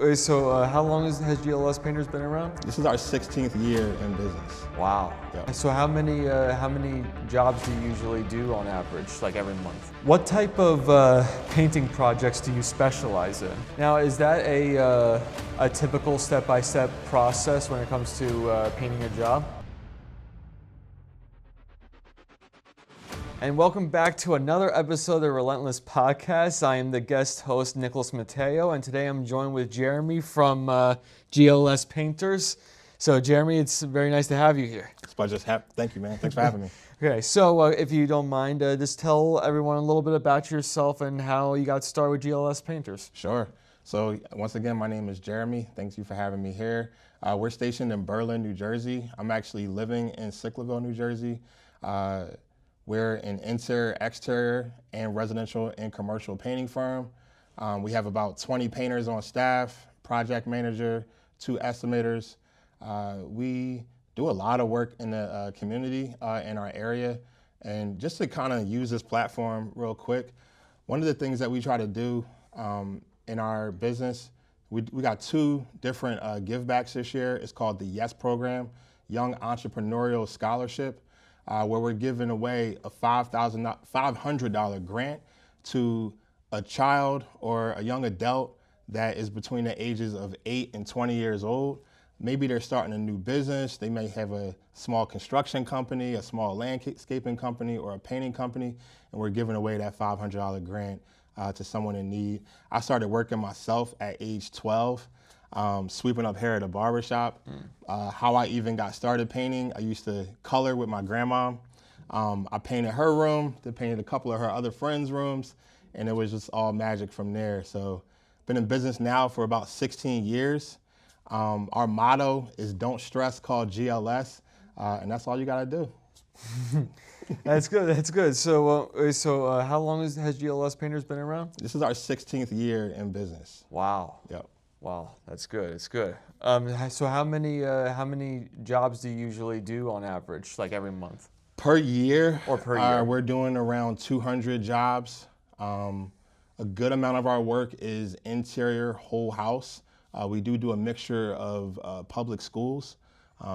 How long has GLS Painters been around? This is our 16th year in business. Wow. Yep. So how many jobs do you usually do on average, like every month? What type of painting projects do you specialize in? Now, is that a typical step-by-step process when it comes to painting a job? And welcome back to another episode of the Relentless Podcast. I am the guest host, Nicholas Mateo, and today I'm joined with Jeremy from GLS Painters. So Jeremy, it's very nice to have you here. It's a pleasure. Thank you, man. Thanks for having me. Okay, so if you don't mind, just tell everyone a little bit about yourself and how you got started with GLS Painters. Sure. So once again, my name is Jeremy. Thank you for having me here. We're stationed in Berlin, New Jersey. I'm actually living in Sicklerville, New Jersey. We're an interior, exterior, and residential and commercial painting firm. We have about 20 painters on staff, project manager, 2 estimators. We do a lot of work in the community in our area. And just to kind of use this platform real quick, one of the things that we try to do in our business, we got 2 different givebacks this year. It's called the YES program, Young Entrepreneurial Scholarship, where we're giving away a $500 grant to a child or a young adult that is between the ages of 8 and 20 years old. Maybe they're starting a new business. They may have a small construction company, a small landscaping company, or a painting company, and we're giving away that $500 grant to someone in need. I started working myself at age 12. Sweeping up hair at a barbershop. How I even got started painting, I used to color with my grandma. I painted her room, then painted a couple of her other friends' rooms, and it was just all magic from there. So been in business now for about 16 years. Our motto is don't stress, call GLS, and that's all you gotta do. That's good, that's good. So how long has GLS Painters been around? This is our 16th year in business. Wow. Yep. Wow, that's good. It's good. So how many jobs do you usually do on average, like every month? Per year, Or per year? We're doing around 200 jobs. A good amount of our work is interior, whole house. We do a mixture of public schools.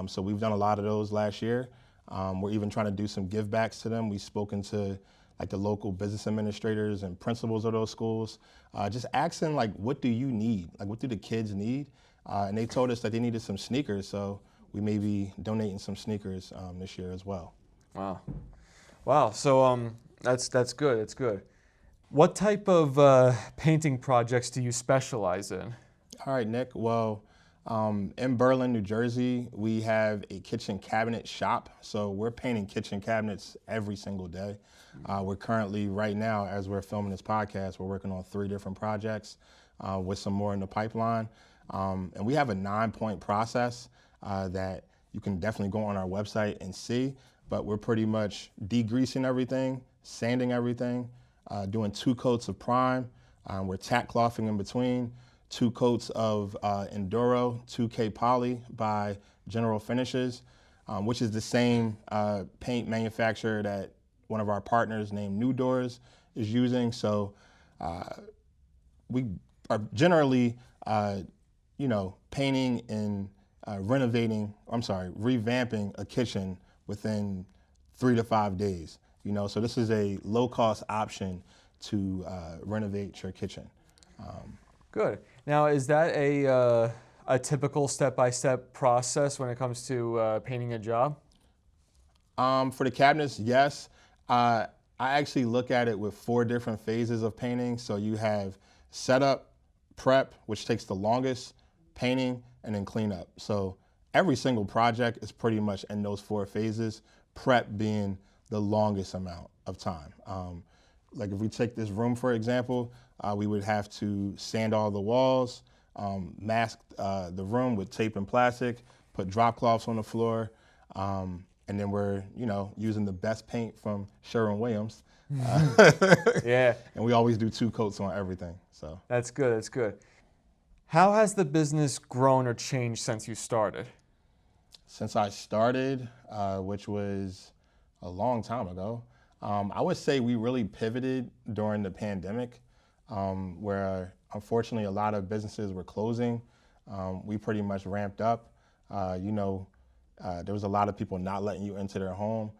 So we've done a lot of those last year. We're even trying to do some give backs to them. We've spoken to like the local business administrators and principals of those schools, just asking like, what do you need? Like, what do the kids need? And they told us that they needed some sneakers, so we may be donating some sneakers this year as well. Wow. Wow, so that's good, that's good. What type of painting projects do you specialize in? All right, Nick, well, in Berlin, New Jersey, we have a kitchen cabinet shop, so we're painting kitchen cabinets every single day. We're currently, right now, as we're filming this podcast, we're working on 3 different projects with some more in the pipeline. And we have a 9-point process that you can definitely go on our website and see, but we're pretty much degreasing everything, sanding everything, doing 2 coats of prime. We're tack clothing in between, 2 coats of Enduro 2K Poly by General Finishes, which is the same paint manufacturer that one of our partners named New Doors is using. So we are generally, painting and revamping a kitchen within 3 to 5 days. So this is a low-cost option to renovate your kitchen. Good. Now, is that a typical step-by-step process when it comes to painting a job? For the cabinets, yes. I actually look at it with 4 different phases of painting. So you have setup, prep, which takes the longest, painting, and then cleanup. So every single project is pretty much in those 4 phases, prep being the longest amount of time. Like if we take this room, for example, we would have to sand all the walls, mask the room with tape and plastic, put drop cloths on the floor, and then we're, using the best paint from Sherwin-Williams. Yeah. And we always do 2 coats on everything. So that's good. That's good. How has the business grown or changed since you started? Since I started, which was a long time ago, I would say we really pivoted during the pandemic, where unfortunately, a lot of businesses were closing. We pretty much ramped up. There was a lot of people not letting you into their home.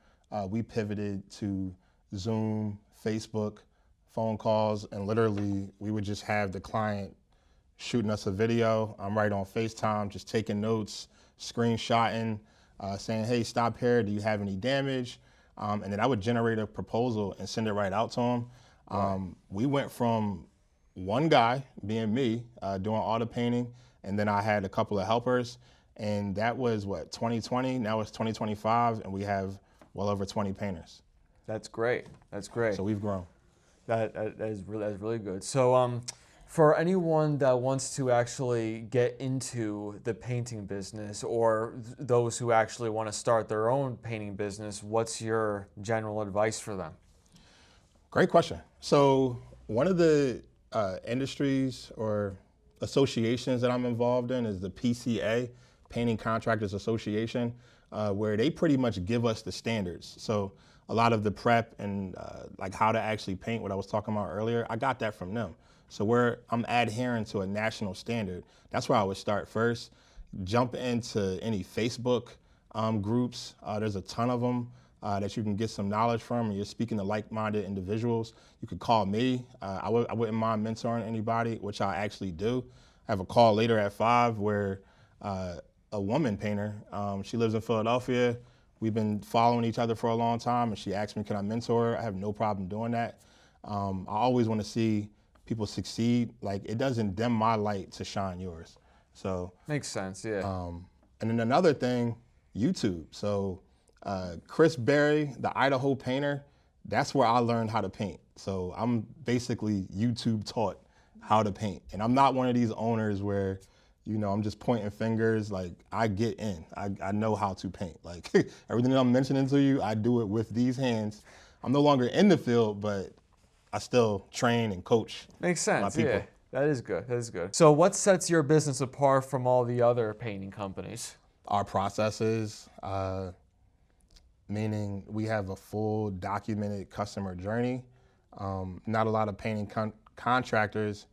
We pivoted to Zoom, Facebook, phone calls, and literally we would just have the client shooting us a video. I'm right on FaceTime, just taking notes, screenshotting, saying, hey, stop here, do you have any damage? And then I would generate a proposal and send it right out to them. We went from one guy, being me, doing all the painting, and then I had a couple of helpers, and that was, 2020? Now it's 2025, and we have well over 20 painters. That's great. That's great. So we've grown. That's really good. So for anyone that wants to actually get into the painting business, or those who actually want to start their own painting business, what's your general advice for them? Great question. So one of the industries or associations that I'm involved in is the PCA, Painting Contractors Association, where they pretty much give us the standards. So a lot of the prep and like how to actually paint, what I was talking about earlier, I got that from them. So I'm adhering to a national standard. That's where I would start first. Jump into any Facebook groups. There's a ton of them that you can get some knowledge from, and you're speaking to like-minded individuals. You could call me. I wouldn't mind mentoring anybody, which I actually do. I have a call later at 5 where a woman painter, she lives in Philadelphia. We've been following each other for a long time, and she asked me, can I mentor her? I have no problem doing that. I always want to see people succeed. Like, it doesn't dim my light to shine yours. So makes sense, yeah. And then another thing, YouTube. So Chris Berry, the Idaho painter, that's where I learned how to paint. So I'm basically YouTube taught how to paint. And I'm not one of these owners where, I'm just pointing fingers. Like, I get in. I know how to paint. Like, everything that I'm mentioning to you, I do it with these hands. I'm no longer in the field, but I still train and coach. Makes sense, my people. Yeah. That is good, that is good. So what sets your business apart from all the other painting companies? Our processes, meaning we have a full documented customer journey. Not a lot of painting contractors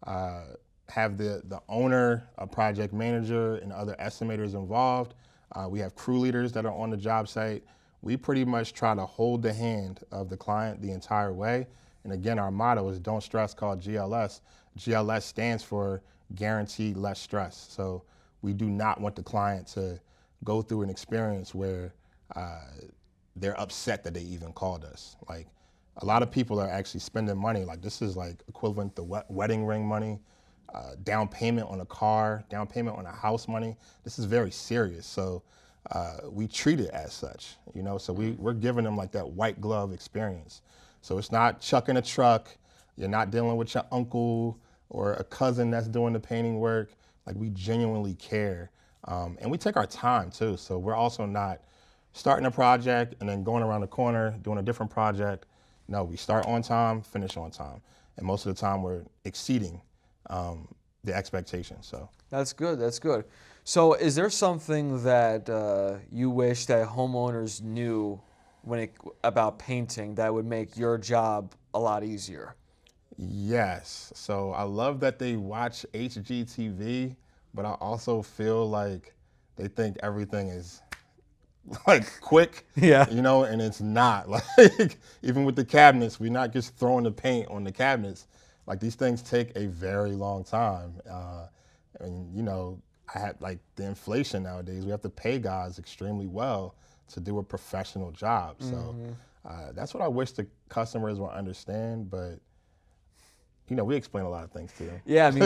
have the owner, a project manager, and other estimators involved. We have crew leaders that are on the job site. We pretty much try to hold the hand of the client the entire way. And again, our motto is don't stress, call GLS. GLS stands for guaranteed less stress. So we do not want the client to go through an experience where they're upset that they even called us. Like, a lot of people are actually spending money. Like, this is like equivalent to wedding ring money, down payment on a car, down payment on a house money. This is very serious. So we treat it as such, so we're giving them like that white glove experience. So it's not chucking a truck. You're not dealing with your uncle or a cousin that's doing the painting work. Like, we genuinely care. And we take our time too. So we're also not starting a project and then going around the corner, doing a different project. No, we start on time, finish on time. And most of the time we're exceeding the expectations. So that's good, that's good. So is there something that you wish that homeowners knew about painting that would make your job a lot easier? Yes. So I love that they watch HGTV, but I also feel like they think everything is like quick, yeah, and it's not. Like, even with the cabinets, we're not just throwing the paint on the cabinets. Like, these things take a very long time. And I had like the inflation nowadays. We have to pay guys extremely well to do a professional job. So that's what I wish the customers would understand, but we explain a lot of things to them. Yeah, I mean,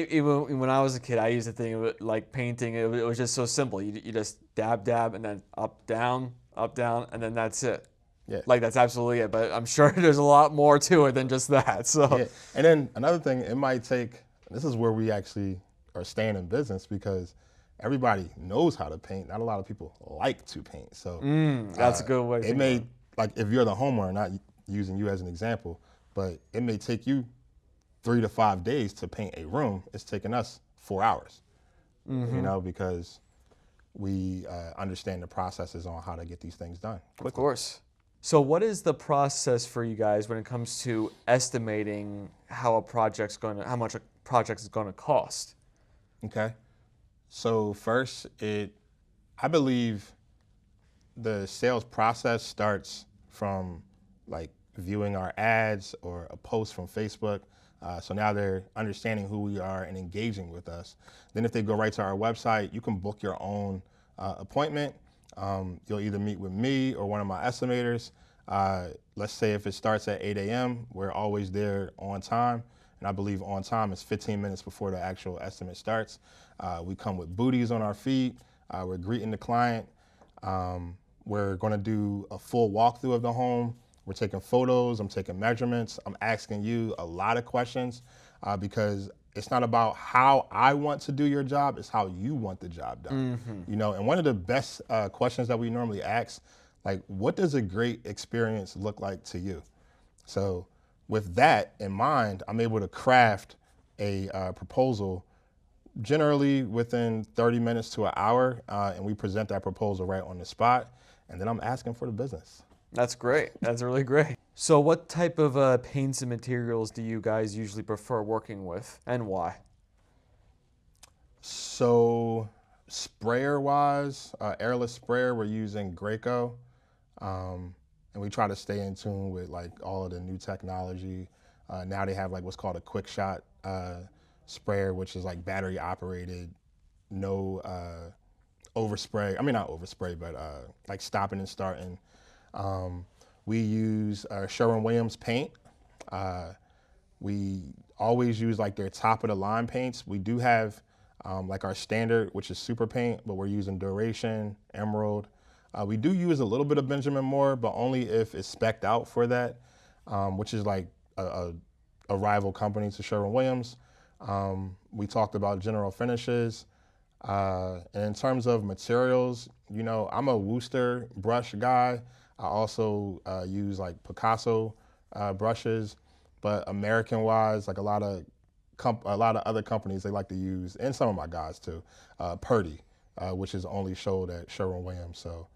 even when I was a kid, I used to think of it like painting. It was just so simple. You just dab, and then up, down, and then that's it. Yeah. Like, that's absolutely it. But I'm sure there's a lot more to it than just that. So. Yeah. And then another thing, it might take. This is where we actually are staying in business, because everybody knows how to paint. Not a lot of people like to paint. So that's a good way. It may, like, if you're the homeowner, not using you as an example, but it may take you 3 to 5 days to paint a room. It's taking us 4 hours, because we understand the processes on how to get these things done quickly. Of course. So what is the process for you guys when it comes to estimating how much a project is going to cost? Okay. So first, I believe the sales process starts from like viewing our ads or a post from Facebook. So now they're understanding who we are and engaging with us. Then if they go right to our website, you can book your own appointment. You'll either meet with me or one of my estimators. Let's say if it starts at 8 a.m., we're always there on time. And I believe on time is 15 minutes before the actual estimate starts. We come with booties on our feet. We're greeting the client. We're going to do a full walkthrough of the home. We're taking photos. I'm taking measurements. I'm asking you a lot of questions because it's not about how I want to do your job. It's how you want the job done. You know, and one of the best questions that we normally ask, like, what does a great experience look like to you? So with that in mind, I'm able to craft a proposal generally within 30 minutes to an hour, and we present that proposal right on the spot, and then I'm asking for the business. That's great. That's really great. So what type of paints and materials do you guys usually prefer working with, and why? So sprayer-wise, airless sprayer, we're using Graco, and we try to stay in tune with like all of the new technology. Now they have like what's called a quick shot sprayer, which is like battery operated, no overspray. I mean, not overspray, but like stopping and starting. We use Sherwin-Williams paint. We always use like their top of the line paints. We do have like our standard, which is super paint, but we're using Duration, Emerald. We do use a little bit of Benjamin Moore, but only if it's spec'd out for that, which is like a rival company to Sherwin-Williams. We talked about General Finishes. And in terms of materials, you know, I'm a Worcester brush guy. I also use like Picasso brushes, but American-wise, like a lot of other companies, they like to use, and some of my guys too, Purdy, which is only sold at Sherwin-Williams. So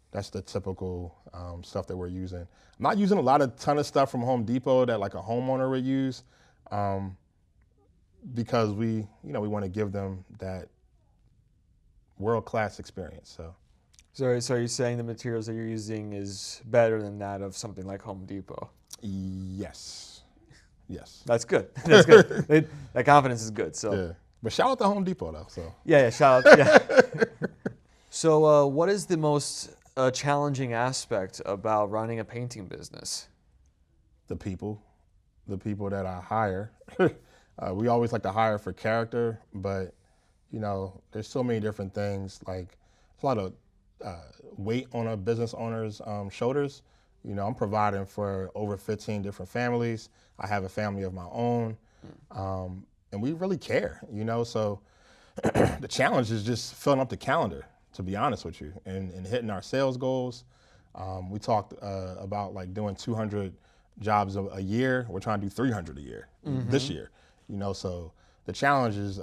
that's the typical stuff that we're using. I'm not using a ton of stuff from Home Depot that like a homeowner would use, because we want to give them that world-class experience. So are you saying the materials that you're using is better than that of something like Home Depot? Yes. That's good. That's good. That confidence is good. So Yeah. But shout out to Home Depot though. So yeah, shout out. Yeah. So what is the most challenging aspect about running a painting business? the people that I hire. We always like to hire for character, but you know, there's so many different things. Like it's a lot of weight on a business owner's shoulders. You know, I'm providing for over 15 different families. I have a family of my own, and we really care. You know, so the challenge is just filling up the calendar, to be honest with you, and hitting our sales goals. We talked about like doing 200 jobs a year. We're trying to do 300 a year this year. You know, so the challenge is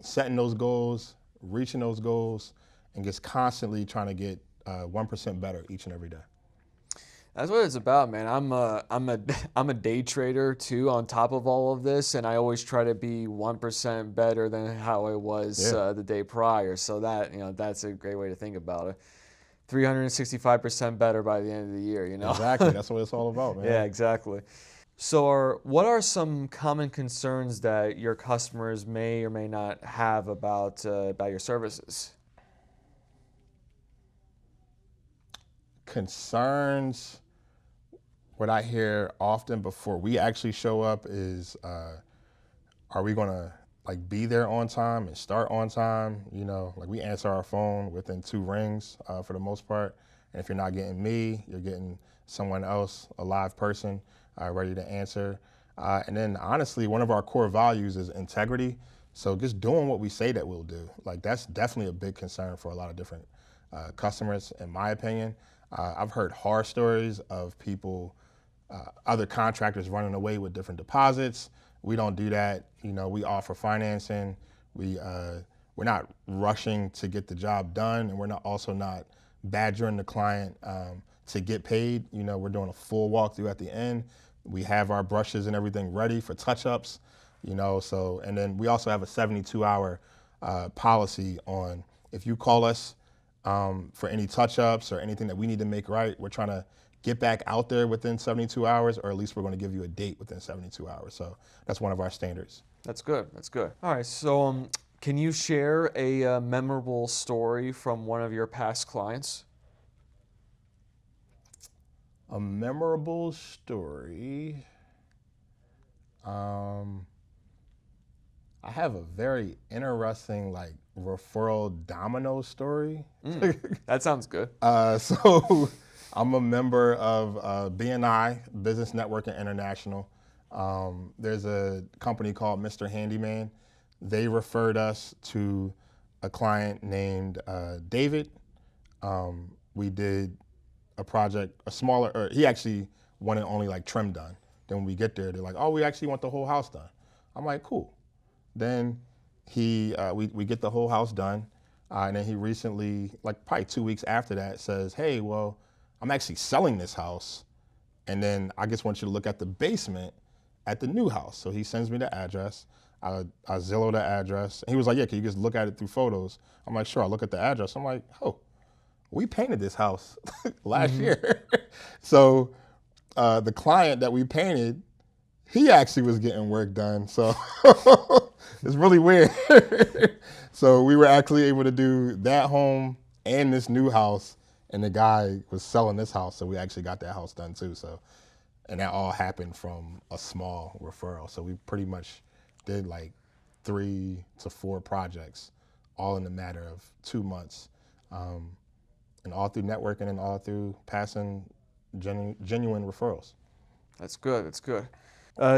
setting those goals, reaching those goals, and just constantly trying to get 1% better each and every day. That's what it's about, man. I'm a day trader too, on top of all of this, and I always try to be 1% better than how I was the day prior. So that, you know, that's a great way to think about it. 365% better by the end of the year, you know. Exactly. That's what it's all about, man. Yeah, exactly. So what are some common concerns that your customers may or may not have about your services? Concerns, what I hear often before we actually show up is, are we gonna like be there on time and start on time? You know, like we answer our phone within 2 rings for the most part. And if you're not getting me, you're getting someone else, a live person, ready to answer. And then honestly, one of our core values is integrity. So just doing what we say that we'll do. Like that's definitely a big concern for a lot of different customers, in my opinion. I've heard horror stories of people, other contractors running away with different deposits. We don't do that. You know, we offer financing. We're not rushing to get the job done, and we're not badgering the client to get paid. You know, we're doing a full walkthrough at the end. We have our brushes and everything ready for touch-ups, you know, so, and then we also have a 72-hour policy on if you call us for any touch-ups or anything that we need to make right, we're trying to get back out there within 72 hours, or at least we're going to give you a date within 72 hours. So that's one of our standards. That's good. That's good. All right. So can you share a memorable story from one of your past clients? A memorable story. I have a very interesting like referral domino story. That sounds good. So I'm a member of BNI, Business Networking International. There's a company called Mr. Handyman. They referred us to a client named David. We did a project, a smaller, or he actually wanted only like trim done. Then when we get there, they're like, oh, we actually want the whole house done. I'm like, cool. Then we get the whole house done. And then he recently, like probably 2 weeks after that, says, hey, well, I'm actually selling this house. And then I just want you to look at the basement at the new house. So he sends me the address. I Zillow the address. And he was like, yeah, can you just look at it through photos? I'm like, sure, I'll look at the address. I'm like, oh, we painted this house last year. So the client that we painted, he actually was getting work done. So it's really weird. So we were actually able to do that home and this new house, and the guy was selling this house, so we actually got that house done too. So, and that all happened from a small referral. So we pretty much did like 3 to 4 projects, all in a matter of 2 months, and all through networking and all through passing genuine referrals. That's good. That's good.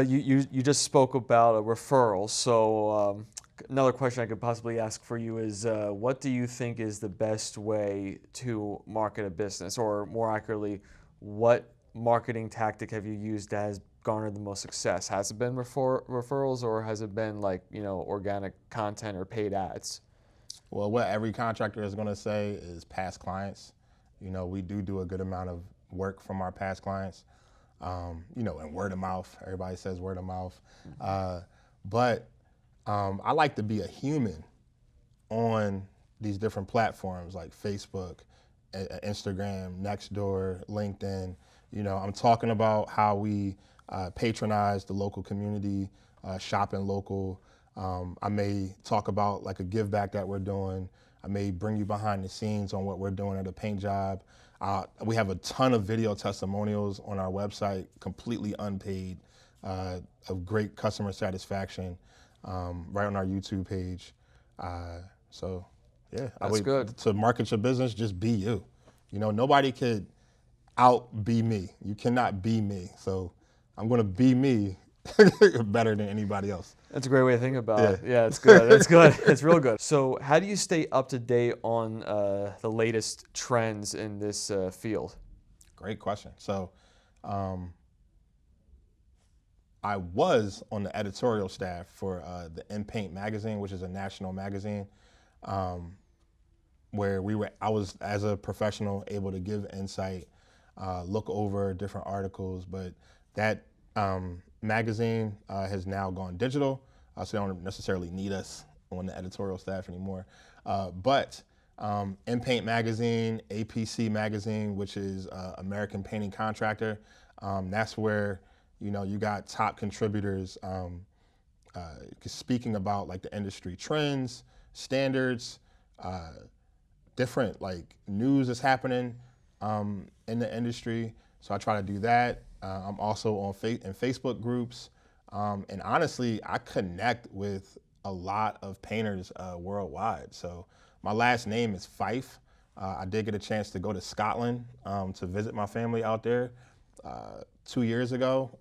You just spoke about a referral. So another question I could possibly ask for you is, what do you think is the best way to market a business, or more accurately, what marketing tactic have you used that has garnered the most success? Has it been referrals, or has it been like, you know, organic content or paid ads? Well, what every contractor is going to say is past clients. You know, we do a good amount of work from our past clients. You know, and word of mouth. Everybody says word of mouth. But I like to be a human on these different platforms like Facebook, Instagram, Nextdoor, LinkedIn. You know, I'm talking about how we patronize the local community, shopping local. I may talk about like a give back that we're doing. I may bring you behind the scenes on what we're doing at a paint job. We have a ton of video testimonials on our website, completely unpaid, of great customer satisfaction, right on our YouTube page. So, yeah. That's good. To market your business, just be you. You know, nobody could out-be me. You cannot be me. So I'm going to be me better than anybody else. That's a great way to think about it. Yeah, it's good. It's good. It's real good. So how do you stay up to date on the latest trends in this field? Great question. So I was on the editorial staff for the In Paint magazine, which is a national magazine, where I was, as a professional, able to give insight, look over different articles, but that magazine has now gone digital, so they don't necessarily need us on the editorial staff anymore. But In Paint magazine, APC magazine, which is American Painting Contractor, that's where, you know, you got top contributors speaking about like the industry trends, standards, different like news that's happening in the industry. So I try to do that. I'm also on in Facebook groups, and honestly, I connect with a lot of painters worldwide. So my last name is Fyfe. I did get a chance to go to Scotland to visit my family out there 2 years ago.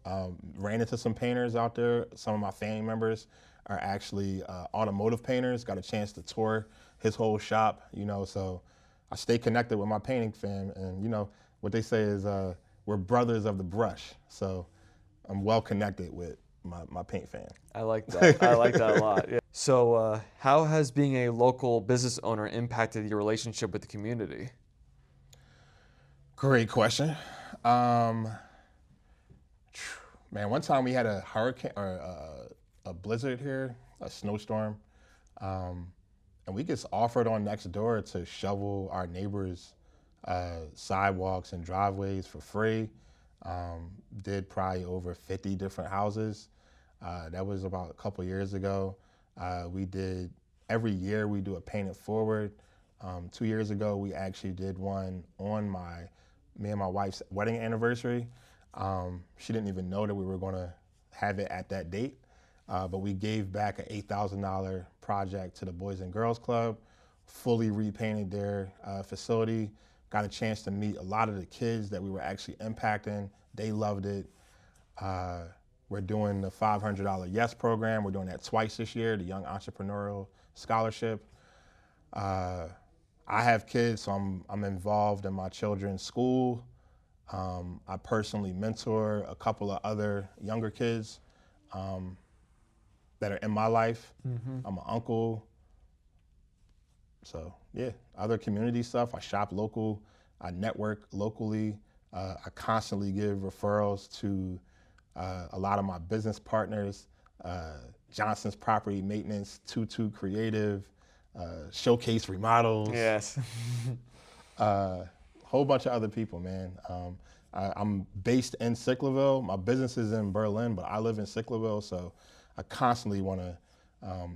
Ran into some painters out there. Some of my family members are actually automotive painters. Got a chance to tour his whole shop, you know, so I stay connected with my painting fam, and you know, what they say is we're brothers of the brush, so I'm well connected with my paint fan. I like that. I like that a lot. Yeah. So how has being a local business owner impacted your relationship with the community? Great question. Man, one time we had a hurricane or a blizzard here, a snowstorm, and we just offered on next door to shovel our neighbors' sidewalks and driveways for free. Did probably over 50 different houses. That was about a couple years ago. Every year we do a Paint It Forward. 2 years ago, we actually did one on me and my wife's wedding anniversary. She didn't even know that we were gonna have it at that date, but we gave back an $8,000 project to the Boys and Girls Club, fully repainted their facility, got a chance to meet a lot of the kids that we were actually impacting. They loved it. We're doing the $500 YES program. We're doing that twice this year, the Young Entrepreneurial Scholarship. I have kids, so I'm involved in my children's school. I personally mentor a couple of other younger kids that are in my life. I'm an uncle. So yeah, other community stuff. I shop local. I network locally. I constantly give referrals to a lot of my business partners, Johnson's Property Maintenance, Tutu Creative, Showcase Remodels. Yes. Whole bunch of other people, man. I'm based in Sicklerville. My business is in Berlin, but I live in Sicklerville, so I constantly want to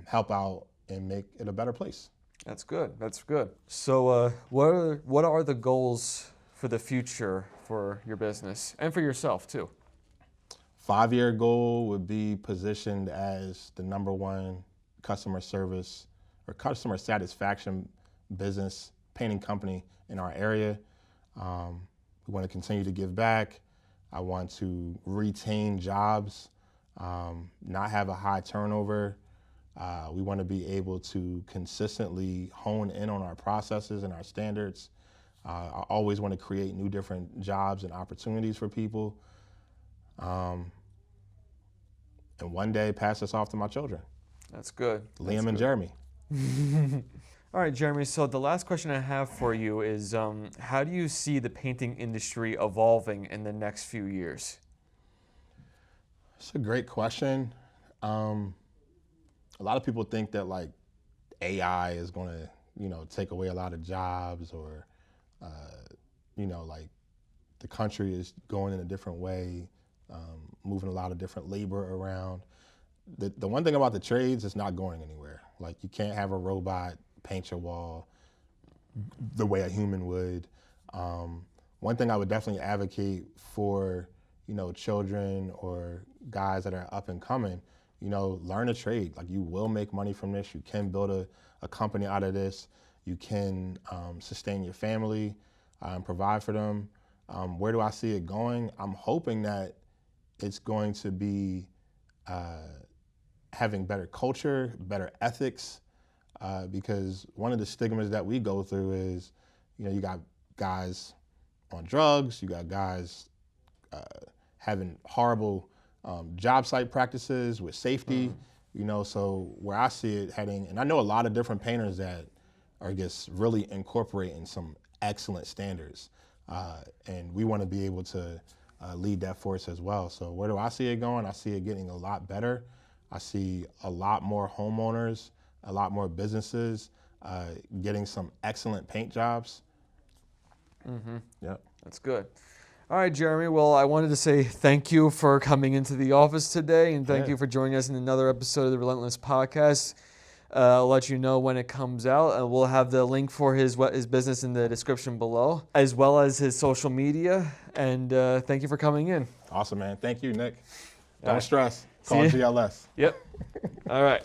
help out and make it a better place. That's good. That's good. So what are the goals for the future for your business and for yourself too? 5-year goal would be positioned as the #1 customer service or customer satisfaction business painting company in our area. We want to continue to give back. I want to retain jobs, not have a high turnover. We want to be able to consistently hone in on our processes and our standards. I always want to create new different jobs and opportunities for people. And one day pass this off to my children. That's good. Liam and Jeremy. All right, Jeremy, so the last question I have for you is how do you see the painting industry evolving in the next few years? It's a great question. A lot of people think that like AI is going to, take away a lot of jobs or, like the country is going in a different way, moving a lot of different labor around. The one thing about the trades, it's not going anywhere. Like you can't have a robot paint your wall the way a human would. One thing I would definitely advocate for, children or guys that are up and coming, learn a trade. Like you will make money from this. You can build a company out of this. You can sustain your family and provide for them. Where do I see it going? I'm hoping that it's going to be having better culture, better ethics, because one of the stigmas that we go through is, you got guys on drugs, you got guys having horrible job site practices with safety, so where I see it heading, and I know a lot of different painters that are just really incorporating some excellent standards, and we want to be able to lead that force as well. So where do I see it going? I see it getting a lot better. I see a lot more homeowners, a lot more businesses getting some excellent paint jobs. Yep. That's good. All right, Jeremy. Well, I wanted to say thank you for coming into the office today, and thank you for joining us in another episode of the Relentless Podcast. I'll let you know when it comes out. We'll have the link for his business in the description below, as well as his social media. And thank you for coming in. Awesome, man. Thank you, Nick. Don't stress. Call GLS. Yep. All right.